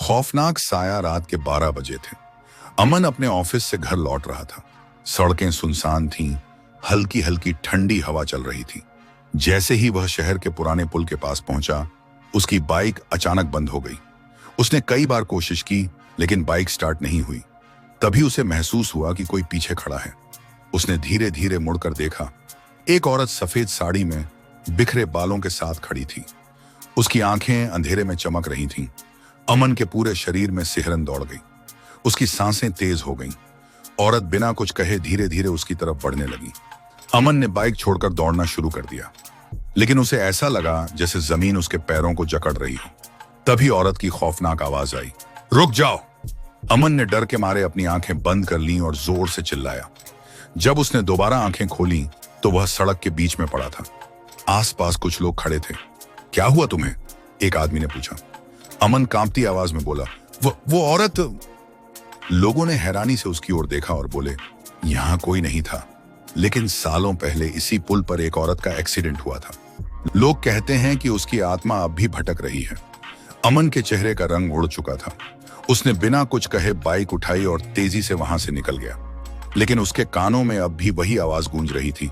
खौफनाक साया रात के 12 बजे थे। अमन अपने ऑफिस से घर लौट रहा था। सड़कें सुनसान थीं, हल्की हल्की ठंडी हवा चल रही थी। जैसे ही वह शहर के पुराने पुल के पास पहुंचा, उसकी बाइक अचानक बंद हो गई। उसने कई बार कोशिश की, लेकिन बाइक स्टार्ट नहीं हुई। तभी उसे महसूस हुआ कि कोई पीछे खड़ा है। उसने धीरे धीरे मुड़कर देखा। एक औरत सफेद साड़ी में बिखरे बालों के साथ खड़ी थी। उसकी आंखें अंधेरे में चमक रही थीं। अमन के पूरे शरीर में सिहरन दौड़ गई। उसकी सांसें तेज हो गईं। औरत बिना कुछ कहे धीरे धीरे उसकी तरफ बढ़ने लगी। अमन ने बाइक छोड़कर दौड़ना शुरू कर दिया, लेकिन उसे ऐसा लगा जैसे जमीन उसके पैरों को जकड़ रही हो। तभी औरत की खौफनाक आवाज आई, रुक जाओ। अमन ने डर के मारे अपनी आंखें बंद कर लीं और जोर से चिल्लाया। जब उसने दोबारा आंखें खोली तो वह सड़क के बीच में पड़ा था। आसपास कुछ लोग खड़े थे। क्या हुआ तुम्हें? एक आदमी ने पूछा। अमन कांपती आवाज में बोला, वो औरत। लोगों ने हैरानी से उसकी ओर देखा और बोले, यहां कोई नहीं था, लेकिन सालों पहले इसी पुल पर एक औरत का एक्सीडेंट हुआ था। लोग कहते हैं कि उसकी आत्मा अब भी भटक रही है। अमन के चेहरे का रंग उड़ चुका था। उसने बिना कुछ कहे बाइक उठाई और तेजी से वहां से निकल गया, लेकिन उसके कानों में अब भी वही आवाज गूंज रही थी,